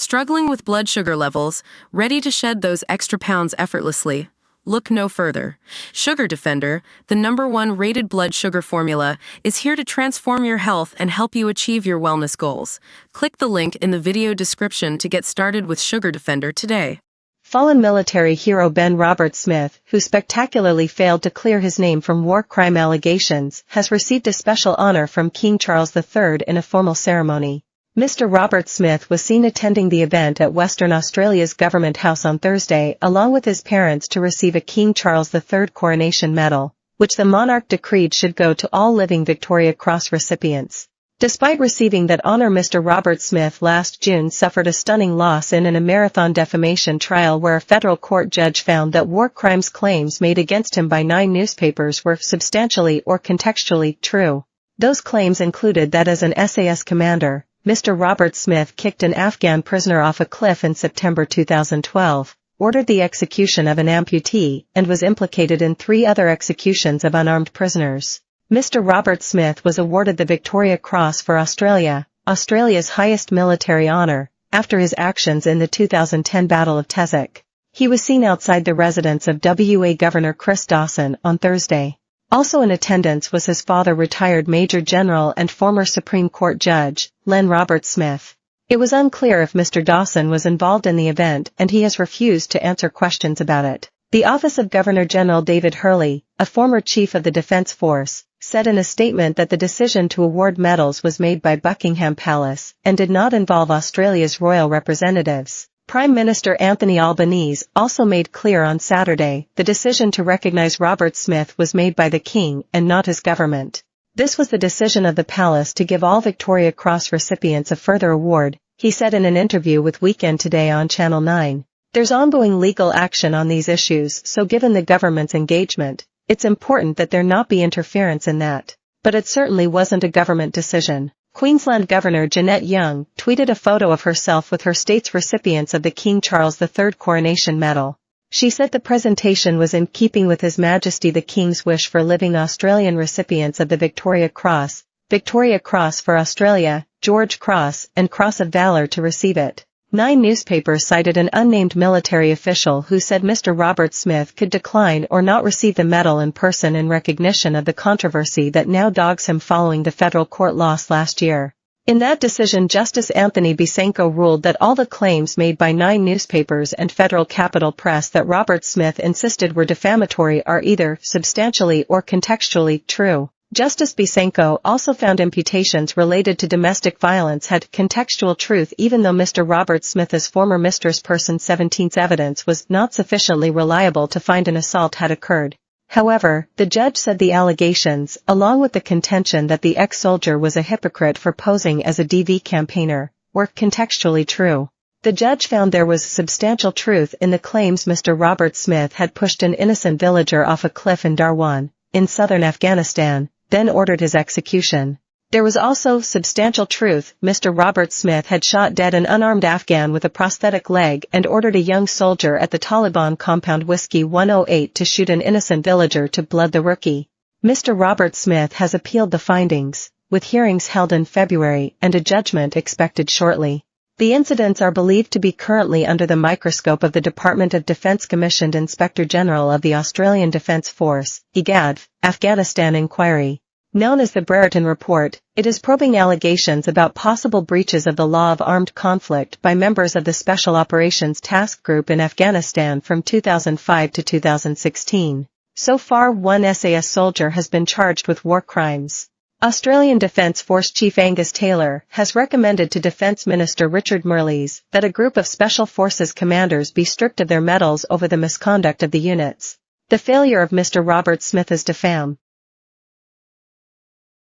Struggling with blood sugar levels, ready to shed those extra pounds effortlessly? Look no further. Sugar Defender, the #1 rated blood sugar formula, is here to transform your health and help you achieve your wellness goals. Click the link in the video description to get started with Sugar Defender today. Fallen military hero Ben Robert Smith, who spectacularly failed to clear his name from war crime allegations, has received a special honor from King Charles III in a formal ceremony. Mr. Robert Smith was seen attending the event at Western Australia's Government House on Thursday along with his parents to receive a King Charles III Coronation Medal, which the monarch decreed should go to all living Victoria Cross recipients. Despite receiving that honor, Mr. Robert Smith last June suffered a stunning loss in a marathon defamation trial where a federal court judge found that war crimes claims made against him by 9 newspapers were substantially or contextually true. Those claims included that as an SAS commander, Mr. Robert Smith kicked an Afghan prisoner off a cliff in September 2012, ordered the execution of an amputee, and was implicated in 3 other executions of unarmed prisoners. Mr. Robert Smith was awarded the Victoria Cross for Australia, Australia's highest military honour, after his actions in the 2010 Battle of Tessuc. He was seen outside the residence of WA Governor Chris Dawson on Thursday. Also in attendance was his father, retired Major General and former Supreme Court Judge, Len Robert Smith. It was unclear if Mr. Dawson was involved in the event, and he has refused to answer questions about it. The Office of Governor-General David Hurley, a former chief of the Defence Force, said in a statement that the decision to award medals was made by Buckingham Palace and did not involve Australia's royal representatives. Prime Minister Anthony Albanese also made clear on Saturday the decision to recognise Robert Smith was made by the King and not his government. This was the decision of the palace to give all Victoria Cross recipients a further award, he said in an interview with Weekend Today on Channel 9. There's ongoing legal action on these issues, so given the government's engagement, it's important that there not be interference in that. But it certainly wasn't a government decision. Queensland Governor Jeanette Young tweeted a photo of herself with her state's recipients of the King Charles III Coronation Medal. She said the presentation was in keeping with His Majesty the King's wish for living Australian recipients of the Victoria Cross for Australia, George Cross, and Cross of Valour to receive it. 9 newspapers cited an unnamed military official who said Mr. Robert Smith could decline or not receive the medal in person in recognition of the controversy that now dogs him following the federal court loss last year. In that decision, Justice Anthony Bisenko ruled that all the claims made by 9 newspapers and Federal Capital Press that Robert Smith insisted were defamatory are either substantially or contextually true. Justice Bisenko also found imputations related to domestic violence had contextual truth even though Mr. Robert Smith's former mistress person 17's evidence was not sufficiently reliable to find an assault had occurred. However, the judge said the allegations, along with the contention that the ex-soldier was a hypocrite for posing as a DV campaigner, were contextually true. The judge found there was substantial truth in the claims Mr. Robert Smith had pushed an innocent villager off a cliff in Darwan, in southern Afghanistan, then ordered his execution. There was also substantial truth Mr. Robert Smith had shot dead an unarmed Afghan with a prosthetic leg and ordered a young soldier at the Taliban compound Whiskey 108 to shoot an innocent villager to blood the rookie. Mr. Robert Smith has appealed the findings, with hearings held in February and a judgment expected shortly. The incidents are believed to be currently under the microscope of the Department of Defence Commissioned Inspector General of the Australian Defence Force, IGADF, Afghanistan Inquiry. Known as the Brereton Report, it is probing allegations about possible breaches of the law of armed conflict by members of the Special Operations Task Group in Afghanistan from 2005 to 2016. So far, 1 SAS soldier has been charged with war crimes. Australian Defence Force Chief Angus Taylor has recommended to Defence Minister Richard Marles that a group of Special Forces commanders be stripped of their medals over the misconduct of the units. The failure of Mr. Robert Smith as defam